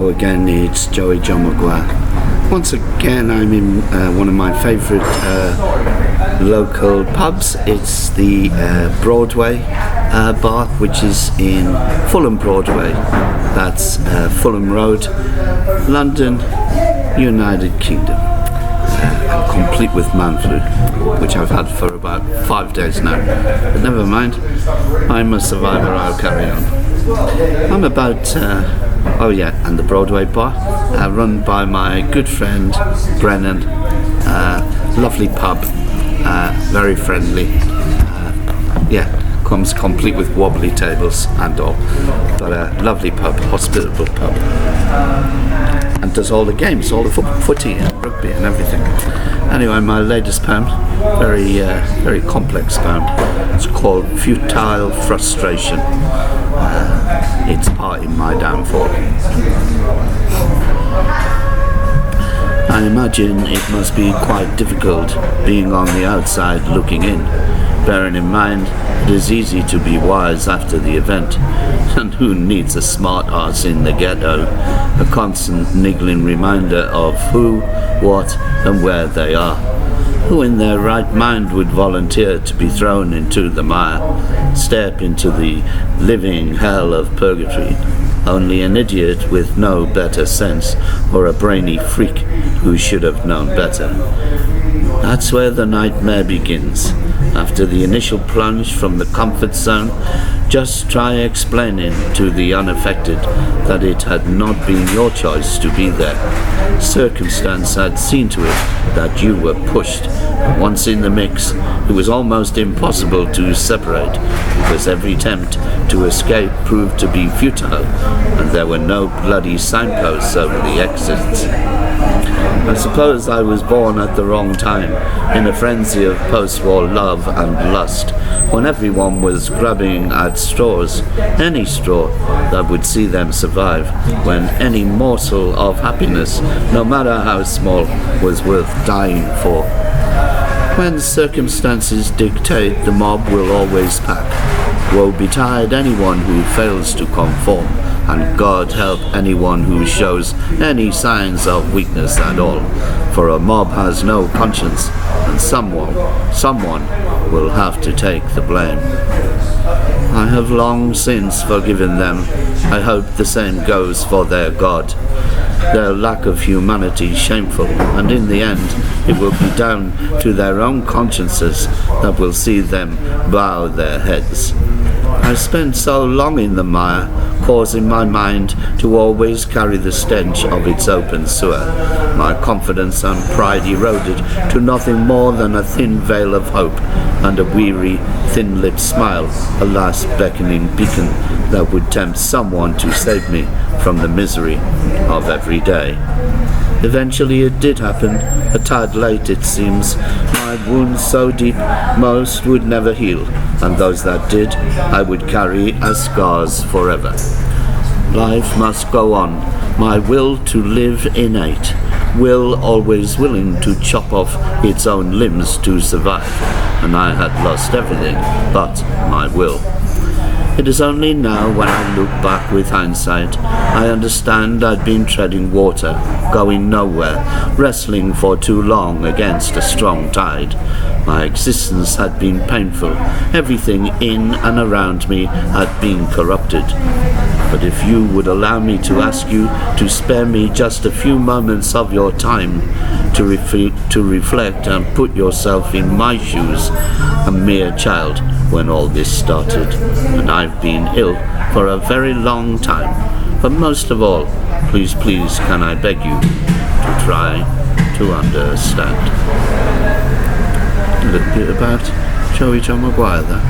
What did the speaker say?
Hello again, it's Joey John Maguire. Once again, I'm in one of my favourite local pubs. It's the Broadway bar, which is in Fulham Broadway. That's Fulham Road, London, United Kingdom. I'm complete with man flu, which I've had for about 5 days now. But never mind, I'm a survivor, I'll carry on. I'm about, and the Broadway bar, run by my good friend Brennan. Lovely pub, very friendly. Comes complete with wobbly tables and all. But a lovely pub, hospitable pub. And does all the games, all the footy and rugby and everything. Anyway, my latest poem, very complex poem. It's called Futile Frustration. It's part in my downfall. I imagine it must be quite difficult being on the outside looking in, bearing in mind it is easy to be wise after the event, and who needs a smart ass in the ghetto, a constant niggling reminder of who, what and where they are. Who in their right mind would volunteer to be thrown into the mire, step into the living hell of purgatory? Only an idiot with no better sense, or a brainy freak who should have known better. That's where the nightmare begins. After the initial plunge from the comfort zone, just try explaining to the unaffected that it had not been your choice to be there. Circumstance had seen to it that you were pushed. Once in the mix, it was almost impossible to separate, because every attempt to escape proved to be futile, and there were no bloody signposts over the exits. I suppose I was born at the wrong time, in a frenzy of post-war love and lust, when everyone was grabbing at straws, any straw that would see them survive, when any morsel of happiness, no matter how small, was worth dying for. When circumstances dictate, the mob will always pack. Woe betide anyone who fails to conform, and God help anyone who shows any signs of weakness at all, for a mob has no conscience, and someone will have to take the blame. I have long since forgiven them. I hope the same goes for their God. Their lack of humanity shameful, and in the end it will be down to their own consciences that will see them bow their heads. I spent so long in the mire, causing my mind to always carry the stench of its open sewer. My confidence and pride eroded to nothing more than a thin veil of hope, and a weary, thin-lipped smile, a last beckoning beacon that would tempt someone to save me from the misery of every day. Eventually it did happen, a tad late it seems. My wounds so deep, most would never heal, and those that did, I would carry as scars forever. Life must go on, my will to live innate, will always willing to chop off its own limbs to survive, and I had lost everything but my will. It is only now, when I look back with hindsight, I understand I'd been treading water, going nowhere, wrestling for too long against a strong tide. My existence had been painful, everything in and around me had been corrupted. But if you would allow me to ask you to spare me just a few moments of your time, to reflect and put yourself in my shoes, a mere child when all this started, and I've been ill for a very long time. But most of all, please can I beg you to try to understand. A little bit about Joey John Maguire there.